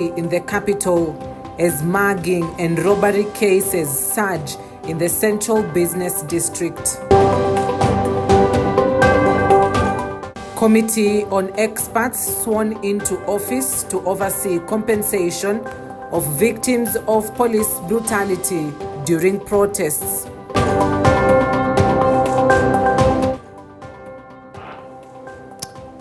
in the capital as mugging and robbery cases surge in the central business district. Committee on experts sworn into office to oversee compensation of victims of police brutality during protests.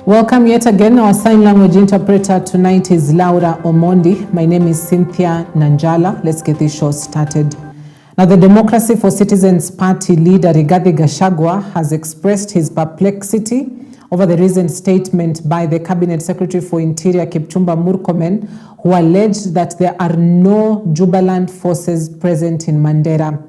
Welcome yet again. Our sign language interpreter tonight is Laura Omondi. My name is Cynthia Nanjala. Let's get this show started. Now, the Democracy for Citizens Party leader Rigathi Gachagua has expressed his perplexity over the recent statement by the Cabinet Secretary for Interior Kipchumba Murkomen, who alleged that there are no Jubaland forces present in Mandera.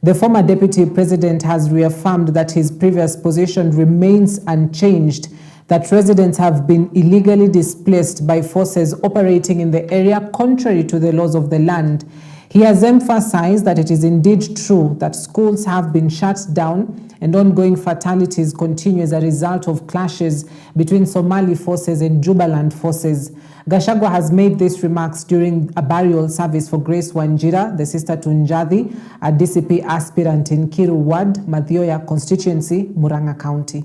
The former deputy president has reaffirmed that his previous position remains unchanged, that residents have been illegally displaced by forces operating in the area contrary to the laws of the land. He has emphasized that it is indeed true that schools have been shut down and ongoing fatalities continue as a result of clashes between Somali forces and Jubaland forces. Gachagua has made these remarks during a burial service for Grace Wanjira, the sister to Njadhi, a DCP aspirant in Kiru Ward, Mathioya constituency, Murang'a County.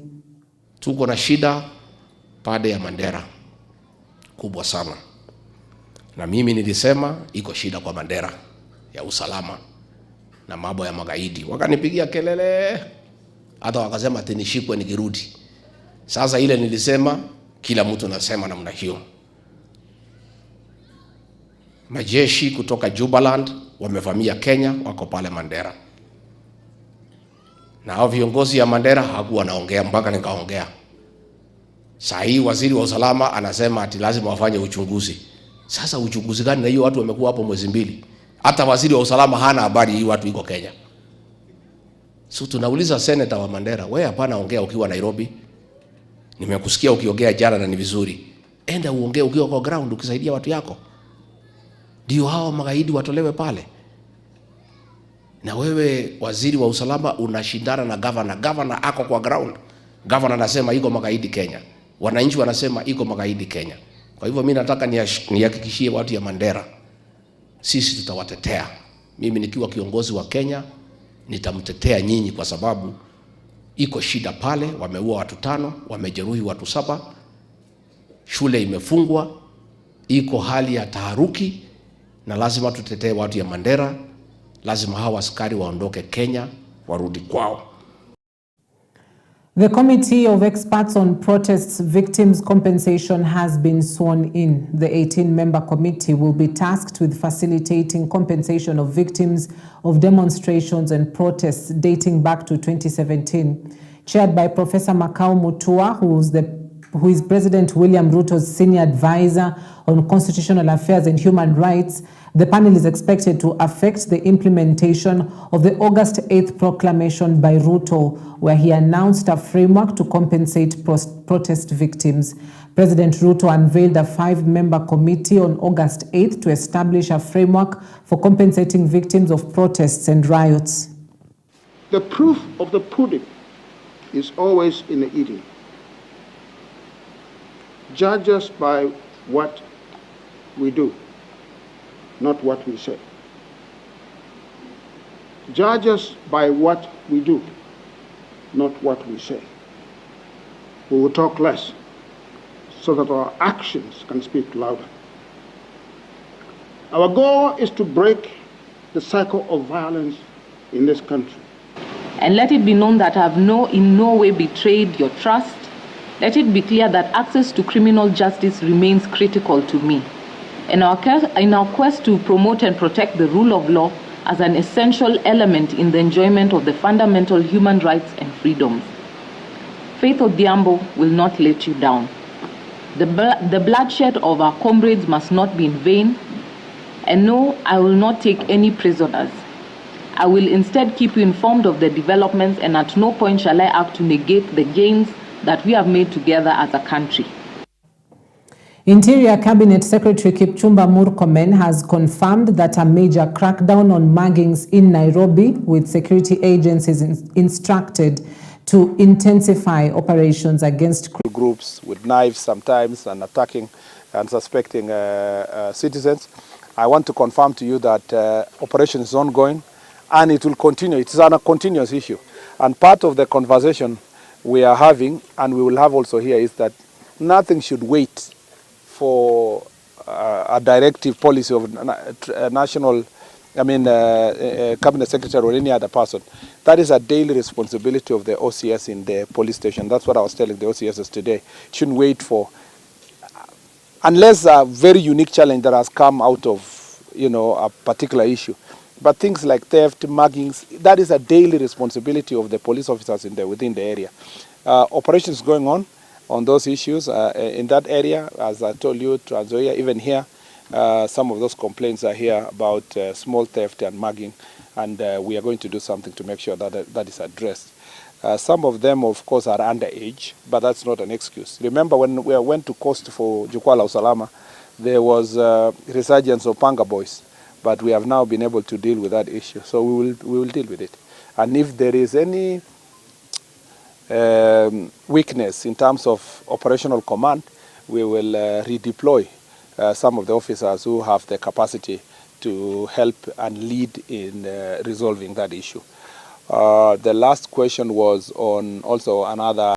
Tuko na shida pande ya Mandera kubwa sana, na mimi nilisema iko shida kwa Mandera ya usalama na mambo ya magaidi. Wakanipigia kelele, hata wakasema ati nishikwe nikirudi. Sasa ile nilisema, kila mtu anasema namna hiyo. Majeshi kutoka Jubaland wamevamia Kenya, wako pale Mandera, na hao viongozi ya Mandera hakuwa naongea mpaka nikaongea. Saa hii waziri wa usalama anasema ati lazima wafanye uchunguzi. Sasa uchunguzi gani? Na hiyo watu wamekuwa hapo mwezi mbili. Hata waziri wa usalama hana habari hii watu iko Kenya. So tunauliza senator wa Mandera, wewe hapana ongea ukiwa Nairobi. Nimekusikia ukiongea jana na ni vizuri. Enda uongee ukiwa kwa ground ukisaidia watu yako. Ndio hao magaidi watolewe pale. Na wewe waziri wa usalama unashindana na governor. Governor ako kwa ground. Governor anasema iko magaidi Kenya. Wananchi wanasema iko magaidi Kenya. Kwa hivyo mimi nataka nihakikishie watu ya Mandera, sisi tutawatetea. Mimi nikiwa kiongozi wa Kenya nitamtetea nyinyi, kwa sababu iko shida pale. Wameua watu 5, wamejeruhi watu 7, shule imefungwa, iko hali ya taharuki, na lazima tutetee watu ya Mandera. Lazima hawa askari waondoke Kenya, warudi kwao. The Committee of Experts on Protests Victims Compensation has been sworn in. The 18-member committee will be tasked with facilitating compensation of victims of demonstrations and protests dating back to 2017. Chaired by Professor Makau Mutua, who is President William Ruto's senior advisor on constitutional affairs and human rights, the panel is expected to affect the implementation of the August 8th proclamation by Ruto, where he announced a framework to compensate protest victims. President Ruto unveiled a 5-member committee on August 8th to establish a framework for compensating victims of protests and riots. The proof of the pudding is always in the eating. Judge us by what we do, not what we say. Judge us by what we do, not what we say. We will talk less so that our actions can speak louder. Our goal is to break the cycle of violence in this country. And let it be known that I have in no way betrayed your trust. Let it be clear that access to criminal justice remains critical to me. In our quest to promote and protect the rule of law as an essential element in the enjoyment of the fundamental human rights and freedoms. Faith Odhiambo will not let you down. The bloodshed of our comrades must not be in vain. And no, I will not take any prisoners. I will instead keep you informed of the developments, and at no point shall I act to negate the gains that we have made together as a country. Interior Cabinet Secretary Kipchumba Murkomen has confirmed that a major crackdown on muggings in Nairobi, with security agencies instructed to intensify operations against groups with knives sometimes and attacking and suspecting citizens. I want to confirm to you that operation is ongoing and it will continue. It is a continuous issue. And part of the conversation we are having, and we will have also here, is that nothing should wait for a directive policy of national, cabinet secretary or any other person. That is a daily responsibility of the OCS in the police station. That's what I was telling the OCSs today. It shouldn't wait for, unless a very unique challenge that has come out of, a particular issue. But things like theft, muggings, that is a daily responsibility of the police officers within the area. Operations going on those issues in that area. As I told you, Trans Nzoia, even here, some of those complaints are here about small theft and mugging, and we are going to do something to make sure that that is addressed. Some of them, of course, are underage, but that's not an excuse. Remember when we went to Coast for Jukwaa la Usalama, there was resurgence of Panga boys, but we have now been able to deal with that issue. So we will deal with it. And if there is any weakness in terms of operational command, we will redeploy some of the officers who have the capacity to help and lead in resolving that issue. The last question was on also another.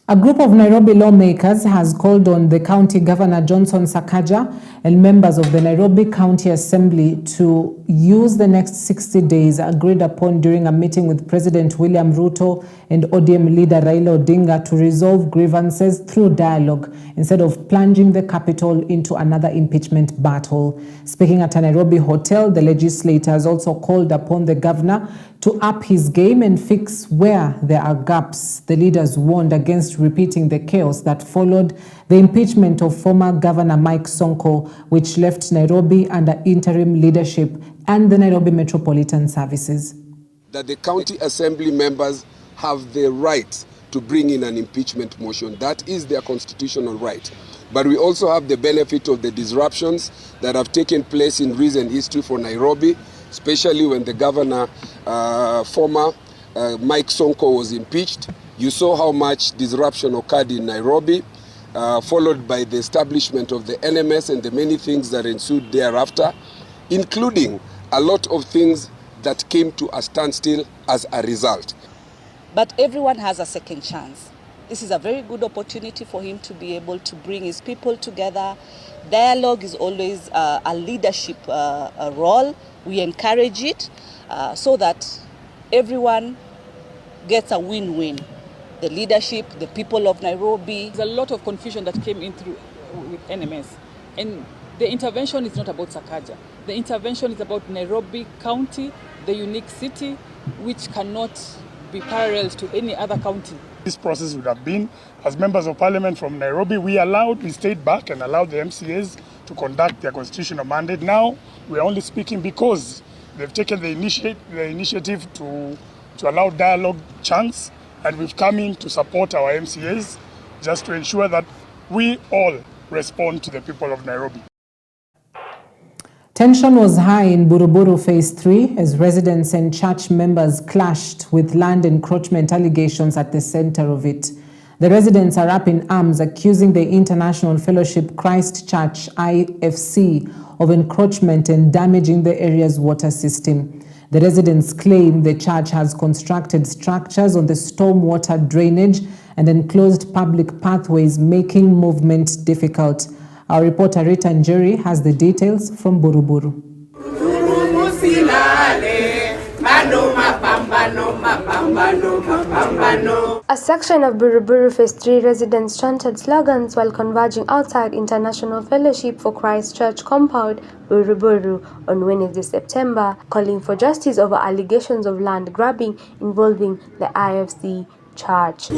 A group of Nairobi lawmakers has called on the County Governor Johnson Sakaja and members of the Nairobi County Assembly to use the next 60 days agreed upon during a meeting with President William Ruto and ODM leader Raila Odinga to resolve grievances through dialogue instead of plunging the capital into another impeachment battle. Speaking at a Nairobi hotel, the legislators also called upon the governor to up his game and fix where there are gaps. The leaders warned against repeating the chaos that followed the impeachment of former Governor Mike Sonko, which left Nairobi under interim leadership and the Nairobi Metropolitan Services. That the county assembly members have the right to bring in an impeachment motion. That is their constitutional right. But we also have the benefit of the disruptions that have taken place in recent history for Nairobi, especially when the governor, former Mike Sonko, was impeached. You saw how much disruption occurred in Nairobi, followed by the establishment of the NMS and the many things that ensued thereafter, including a lot of things that came to a standstill as a result. But everyone has a second chance. This is a very good opportunity for him to be able to bring his people together. Dialogue is always a leadership role. We encourage it so that everyone gets a win-win. The leadership, the people of Nairobi. There's a lot of confusion that came in through with NMS. And the intervention is not about Sakaja. The intervention is about Nairobi County, the unique city, which cannot be parallel to any other county. This process would have been, as members of parliament from Nairobi, we stayed back and allowed the MCAs to conduct their constitutional mandate. Now, we are only speaking because they've taken the initiative to allow dialogue chance, and we've come in to support our MCAs just to ensure that we all respond to the people of Nairobi. Tension was high in Buruburu Phase 3 as residents and church members clashed with land encroachment allegations at the center of it. The residents are up in arms accusing the International Fellowship Christ Church IFC of encroachment and damaging the area's water system. The residents claim the church has constructed structures on the stormwater drainage and enclosed public pathways, making movement difficult. Our reporter Rita Njeri has the details from Buruburu. A section of Buruburu Phase 3 residents chanted slogans while converging outside International Fellowship for Christ Church compound, Buruburu, on Wednesday, September, calling for justice over allegations of land grabbing involving the IFC church.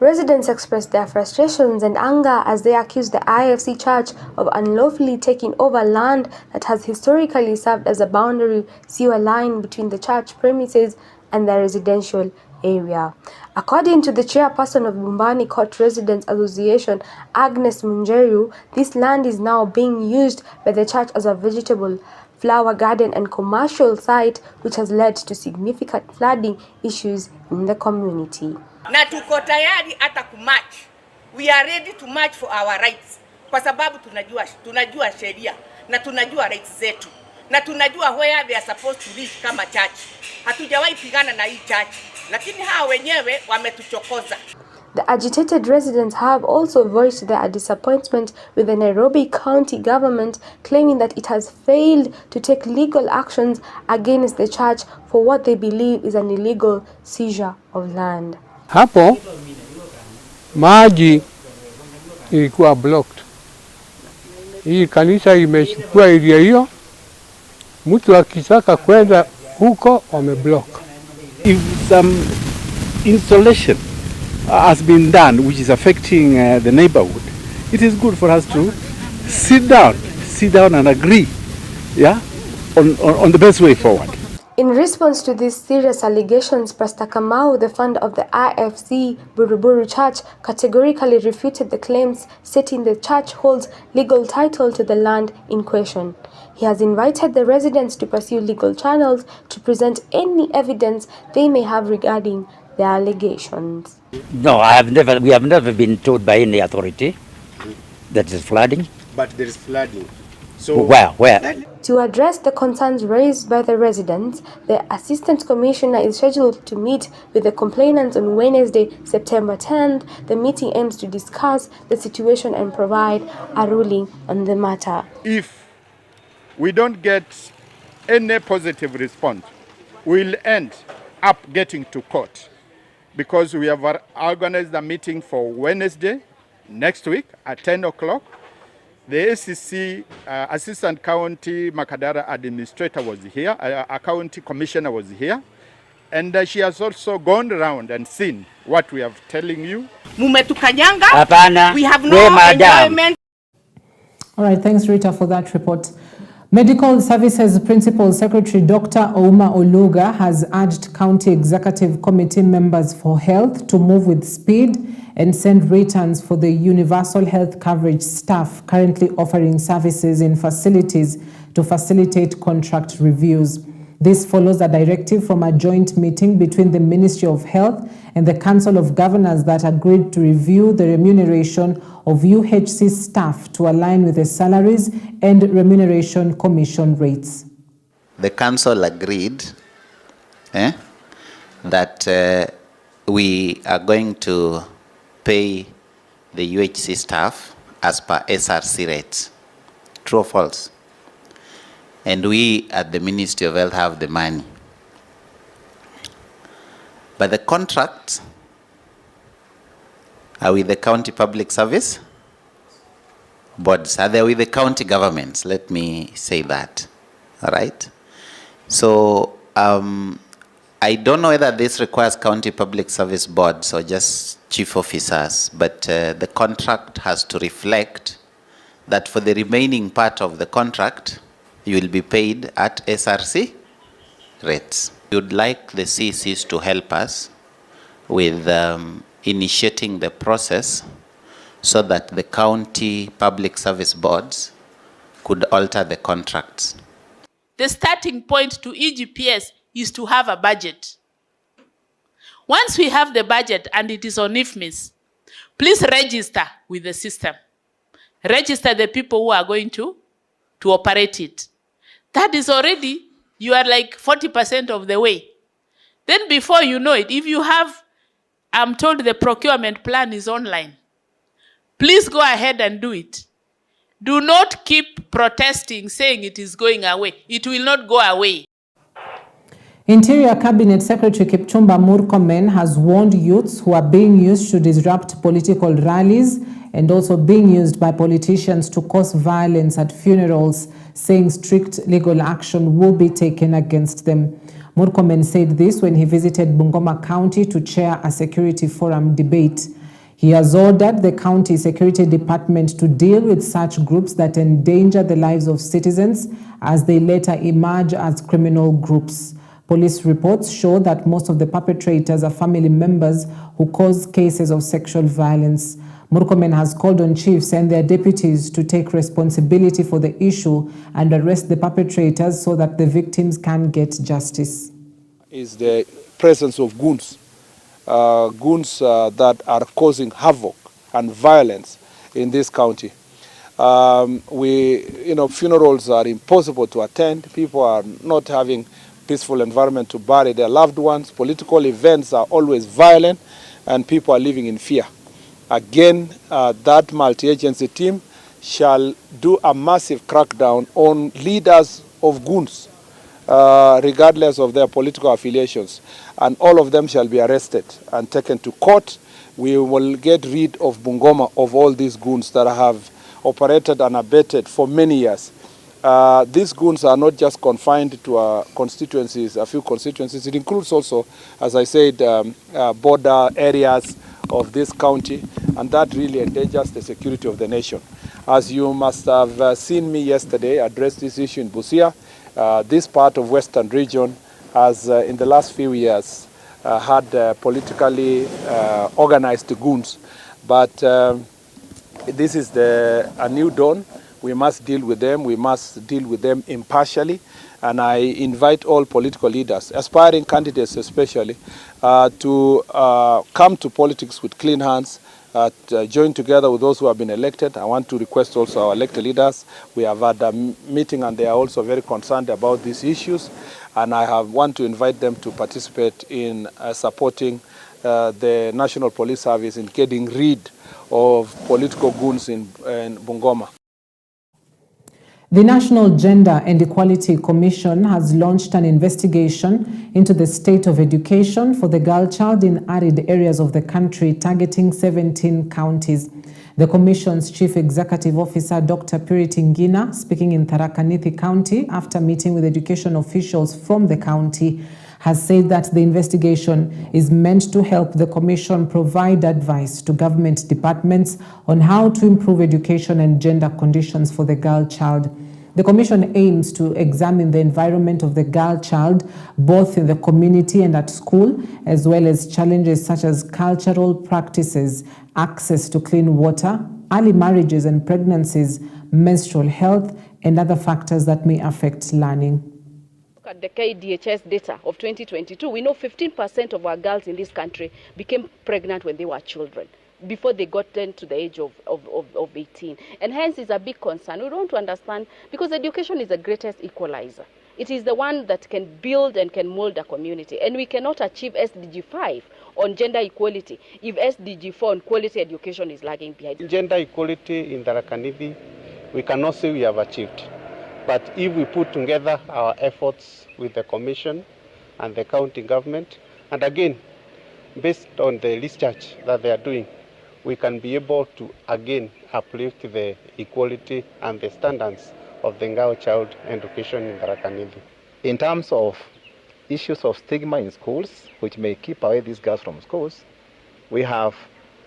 Residents expressed their frustrations and anger as they accused the IFC Church of unlawfully taking over land that has historically served as a boundary sewer line between the church premises and the residential area. According to the chairperson of Bumbani Court Residents Association, Agnes Munjeru, this land is now being used by the church as a vegetable flower garden and commercial site, which has led to significant flooding issues in the community. Na tuko tayari hata kumarch. We are ready to march for our rights. Kwa sababu tunajua sheria na tunajua rights zetu. Na tunajua where they are supposed to reach kama church. Hatujawahi pigana na hii church, lakini hao wenyewe wametuchokoza. The agitated residents have also voiced their disappointment with the Nairobi County government, claiming that it has failed to take legal actions against the church for what they believe is an illegal seizure of land. Hapo maji ilikuwa blocked. Hii kanisa imechukua area hiyo, mtu akitaka kwenda huko wameblock. If some installation has been done which is affecting the neighborhood, it is good for us to sit down and agree, yeah, on the best way forward. In response to these serious allegations, Pastor Kamau, the founder of the IFC Buruburu Church, categorically refuted the claims, stating the church holds legal title to the land in question. He has invited the residents to pursue legal channels to present any evidence they may have regarding the allegations. No, we have never been told by any authority that is flooding. But there is flooding. So where? To address the concerns raised by the residents, the Assistant Commissioner is scheduled to meet with the complainants on Wednesday, September 10th. The meeting aims to discuss the situation and provide a ruling on the matter. if we don't get any positive response, we'll end up getting to court, because we have organized a meeting for Wednesday next week at 10 o'clock. The ACC Assistant County Makadara Administrator was here, a County Commissioner was here, and she has also gone around and seen what we are telling you. We have no enjoyment. All right, thanks Rita for that report. Medical Services Principal Secretary Dr. Ouma Oluga has urged County Executive Committee members for health to move with speed and send returns for the universal health coverage staff currently offering services in facilities to facilitate contract reviews. This follows a directive from a joint meeting between the Ministry of Health and the Council of Governors that agreed to review the remuneration of UHC staff to align with the salaries and remuneration commission rates. The council agreed that we are going to pay the UHC staff as per SRC rates. True or false? And we at the Ministry of Health have the money. But the contracts are with the county public service boards. Are they with the county governments? Let me say that. All right. So I don't know whether this requires county public service boards or just chief officers, but the contract has to reflect that for the remaining part of the contract, you will be paid at SRC rates. We would like the CCs to help us with initiating the process so that the county public service boards could alter the contracts. The starting point to EGPS is to have a budget. Once we have the budget and it is on IFMIS, please register with the system. Register the people who are going to operate it. That is already, you are like 40% of the way. Then before you know it, if you have, I'm told the procurement plan is online. Please go ahead and do it. Do not keep protesting, saying it is going away. It will not go away. Interior Cabinet Secretary Kipchumba Murkomen has warned youths who are being used to disrupt political rallies and also being used by politicians to cause violence at funerals, saying strict legal action will be taken against them. Murkomen said this when he visited Bungoma County to chair a security forum debate. He has ordered the county security department to deal with such groups that endanger the lives of citizens as they later emerge as criminal groups. Police reports show that most of the perpetrators are family members who cause cases of sexual violence. Murkomen has called on chiefs and their deputies to take responsibility for the issue and arrest the perpetrators so that the victims can get justice. Is the presence of goons, that are causing havoc and violence in this county. Funerals are impossible to attend. People are not having peaceful environment to bury their loved ones. Political events are always violent, and people are living in fear. Again, that multi-agency team shall do a massive crackdown on leaders of goons, regardless of their political affiliations, and all of them shall be arrested and taken to court. We will get rid of Bungoma of all these goons that have operated and abetted for many years. These goons are not just confined to constituencies, a few constituencies. It includes also, as I said, border areas of this county, and that really endangers the security of the nation. As you must have seen me yesterday address this issue in Busia, this part of Western region has, in the last few years, had politically organized goons. But this is a new dawn. We must deal with them. We must deal with them impartially. And I invite all political leaders, aspiring candidates especially, to come to politics with clean hands, join together with those who have been elected. I want to request also our elected leaders. We have had a meeting and they are also very concerned about these issues. And I want to invite them to participate in supporting the National Police Service in getting rid of political goons in Bungoma. The National Gender and Equality Commission has launched an investigation into the state of education for the girl child in arid areas of the country, targeting 17 counties. The Commission's Chief Executive Officer, Dr. Purity Ngina, speaking in Tharaka Nithi County after meeting with education officials from the county, has said that the investigation is meant to help the Commission provide advice to government departments on how to improve education and gender conditions for the girl child. The Commission aims to examine the environment of the girl child, both in the community and at school, as well as challenges such as cultural practices, access to clean water, early marriages and pregnancies, menstrual health, and other factors that may affect learning. At the KDHS data of 2022, we know 15% of our girls in this country became pregnant when they were children, before they got to the age of 18. And hence is a big concern. We want to understand, because education is the greatest equalizer. It is the one that can build and can mold a community. And we cannot achieve SDG 5 on gender equality if SDG 4 on quality education is lagging behind. Gender equality in Tharaka Nithi, we cannot say we have achieved. But if we put together our efforts with the Commission and the county government, and again, based on the research that they are doing, we can be able to again uplift the equality and the standards of the girl child education in Tharaka Nithi. In terms of issues of stigma in schools, which may keep away these girls from schools, we have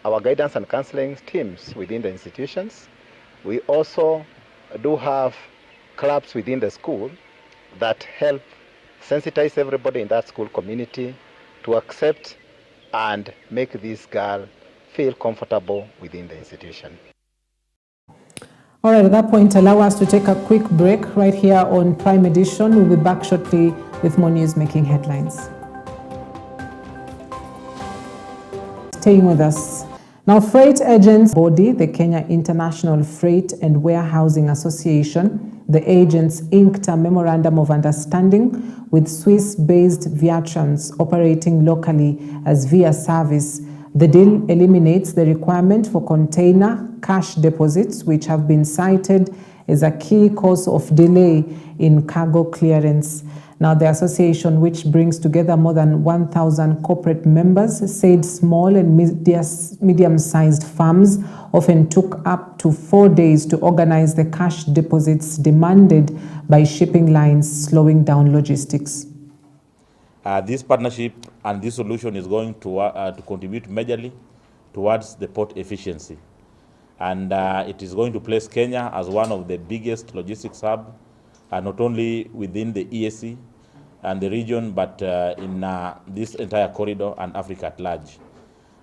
our guidance and counseling teams within the institutions. We also do have clubs within the school that help sensitize everybody in that school community to accept and make this girl feel comfortable within the institution. All right, at that point, allow us to take a quick break right here on Prime Edition. We'll be back shortly with more news making headlines. Staying with us. Now, freight agents body, the Kenya International Freight and Warehousing Association, the agents inked a memorandum of understanding with Swiss-based Viatrans operating locally as Via Service. The deal eliminates the requirement for container cash deposits, which have been cited as a key cause of delay in cargo clearance. Now, the association, which brings together more than 1,000 corporate members, said small and medium-sized firms often took up to 4 days to organize the cash deposits demanded by shipping lines, slowing down logistics. This partnership and this solution is going to contribute majorly towards the port efficiency. And it is going to place Kenya as one of the biggest logistics hubs, not only within the EAC and the region, but in this entire corridor and Africa at large.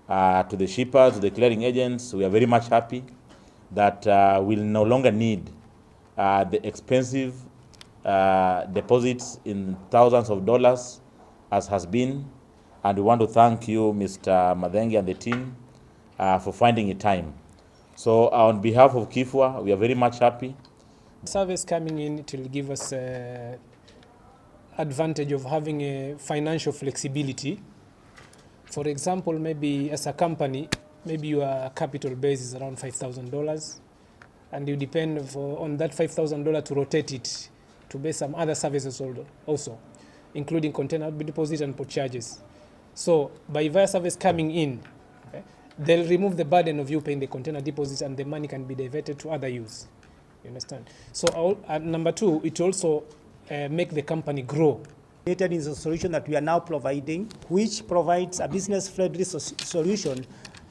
To the shippers, to the clearing agents, we are very much happy that we'll no longer need the expensive deposits in thousands of dollars as has been. And we want to thank you, Mr. Madhengi and the team, for finding a time. So on behalf of KIFWA, we are very much happy. Service coming in, it will give us advantage of having a financial flexibility. For example, maybe as a company, maybe your capital base is around $5,000, and you depend on that $5,000 to rotate it to base some other services also, including container deposit and port charges. So by via service coming in, okay, they'll remove the burden of you paying the container deposits, and the money can be diverted to other use. You understand? So number two, it also make the company grow. It is a solution that we are now providing, which provides a business-friendly solution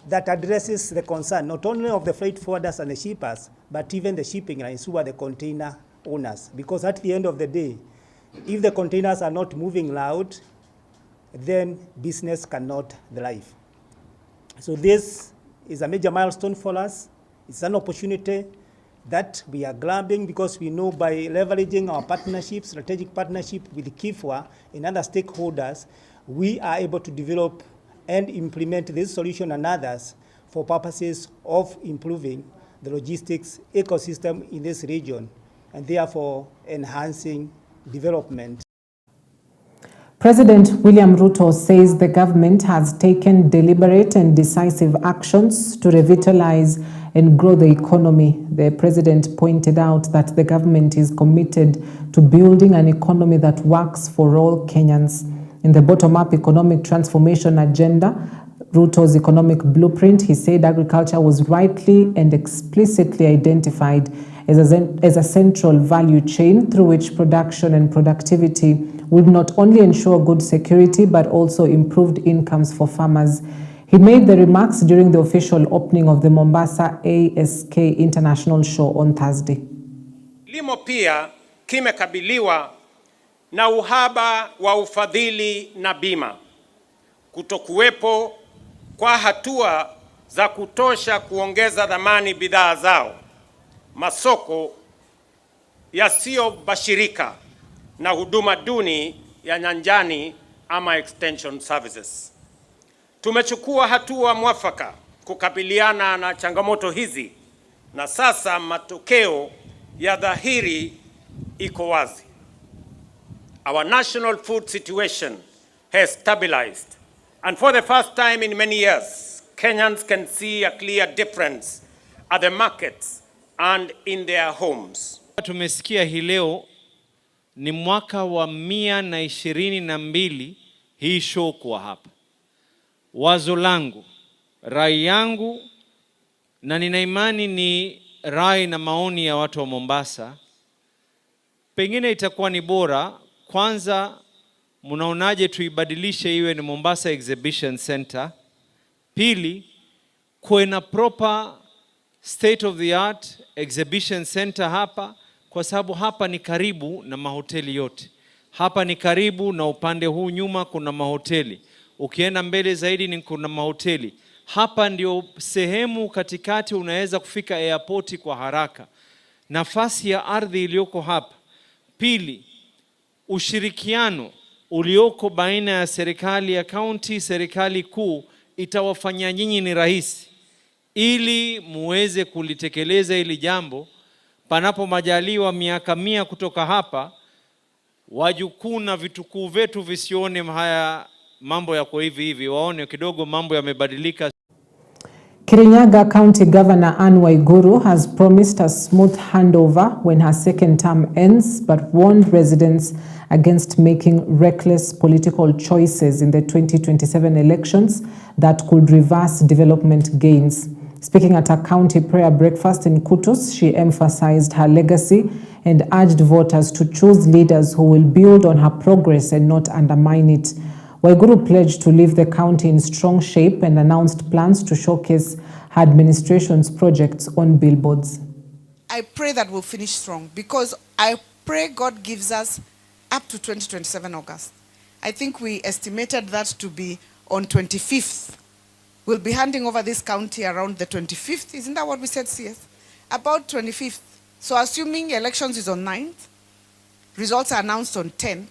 that addresses the concern not only of the freight forwarders and the shippers, but even the shipping lines who are the container owners. Because at the end of the day, if the containers are not moving loud, then business cannot thrive. So this is a major milestone for us. It's an opportunity that we are grabbing, because we know by leveraging our partnership, strategic partnership with KIFWA and other stakeholders, we are able to develop and implement this solution and others for purposes of improving the logistics ecosystem in this region, and therefore enhancing development. President William Ruto says the government has taken deliberate and decisive actions to revitalize and grow the economy. The president pointed out that the government is committed to building an economy that works for all Kenyans. In the bottom-up economic transformation agenda, Ruto's economic blueprint, he said agriculture was rightly and explicitly identified as a central value chain through which production and productivity would not only ensure good security but also improved incomes for farmers. He made the remarks during the official opening of the Mombasa ASK International Show on Thursday. Kilimo pia kimekabiliwa na uhaba wa ufadhili na bima, kutokuwepo kwa hatua za kutosha kuongeza dhamani bidhaa zao, masoko yasiyobashirika na huduma duni ya nyanjani ama extension services. Tumechukua hatua mwafaka kukabiliana na changamoto hizi, na sasa matokeo ya dhahiri iko wazi. Our national food situation has stabilized, and for the first time in many years, Kenyans can see a clear difference at the markets and in their homes. Tumesikia hii leo ni mwaka wa 122 hii show kwa hapa. Wazo langu, rai yangu, na nina imani ni rai na maoni ya watu wa Mombasa, pengine itakuwa ni bora. Kwanza, mnaonaje tuibadilishe iwe ni Mombasa Exhibition Center? Pili, kuwe na proper state of the art exhibition center hapa, kwa sababu hapa ni karibu na mahoteli yote. Hapa ni karibu na upande huu nyuma kuna mahoteli. Ukienda mbele zaidi ni kuna mahoteli. Hapa ndio sehemu katikati unaweza kufika airport kwa haraka. Nafasi ya ardhi iliyoko hapa. Pili, ushirikiano ulioko baina ya serikali ya county, serikali kuu, itawafanya nyinyi ni rahisi ili muweze kulitekeleza hili jambo. Panapo majaliwa miaka 100 kutoka hapa, wajukuu na vitukuu vetu visione haya mambo yako hivi, waone kidogo mambo yamebadilika. Kirinyaga County Governor Anne Waiguru has promised a smooth handover when her second term ends, but warned residents against making reckless political choices in the 2027 elections that could reverse development gains. Speaking at a county prayer breakfast in Kutus, she emphasized her legacy and urged voters to choose leaders who will build on her progress and not undermine it. Waiguru pledged to leave the county in strong shape and announced plans to showcase her administration's projects on billboards. I pray that we'll finish strong, because I pray God gives us up to 2027 August. I think we estimated that to be on 25th We'll be handing over this county around the 25th. Isn't that what we said, CS? About 25th. So assuming elections is on 9th, results are announced on 10th,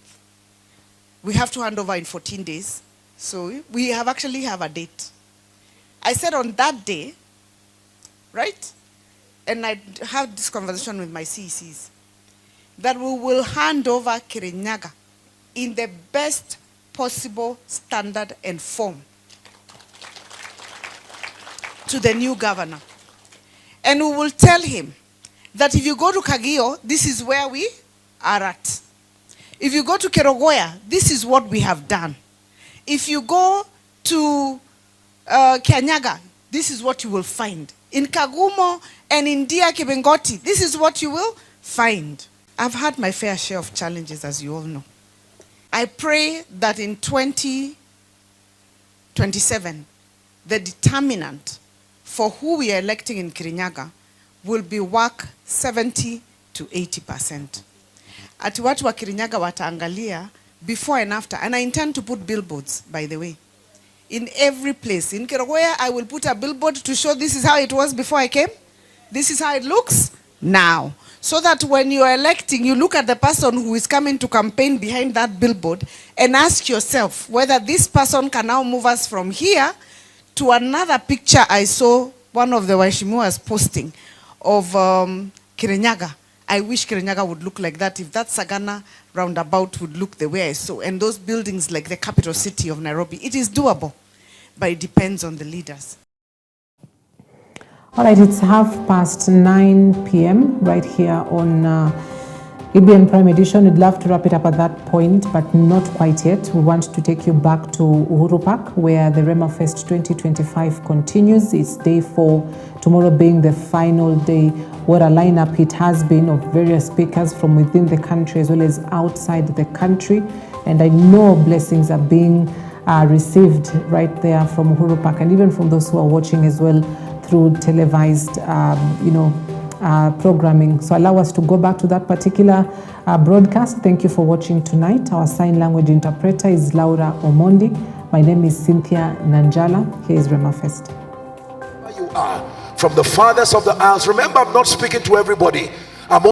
we have to hand over in 14 days. So we actually have a date. I said on that day, right? And I had this conversation with my CECs, that we will hand over Kirinyaga in the best possible standard and form to the new governor. And we will tell him that if you go to Kagio, this is where we are at. If you go to Kerogoya, this is what we have done. If you go to Kianyaga, this is what you will find. In Kagumo and in Dia Kibengoti, this is what you will find. I've had my fair share of challenges, as you all know. I pray that in 2027, the determinant for who we are electing in Kirinyaga will be work 70 to 80%. Ati watu wa Kirinyaga wataangalia before and after. And I intend to put billboards, by the way, in every place. In Kerogoya, I will put a billboard to show this is how it was before I came. This is how it looks now. So that when you are electing, you look at the person who is coming to campaign behind that billboard and ask yourself whether this person can now move us from here to another picture I saw one of the Waishimuas posting of Kirinyaga. I wish Kirinyaga would look like that. If that Sagana roundabout would look the way I saw, and those buildings like the capital city of Nairobi, it is doable, but it depends on the leaders. All right, it's 9:30 p.m. right here on EBN Prime Edition. We'd love to wrap it up at that point, but not quite yet. We want to take you back to Uhuru Park, where the Rema Fest 2025 continues. It's day 4, tomorrow being the final day. What a lineup it has been of various speakers from within the country as well as outside the country. And I know blessings are being received right there from Uhuru Park, and even from those who are watching as well through televised, programming. So allow us to go back to that particular broadcast. Thank you for watching tonight. Our sign language interpreter is Laura Omondi. My name is Cynthia Nanjala. Here is Rema Fest. You are from the fathers of the isles. Remember, I'm not speaking to everybody.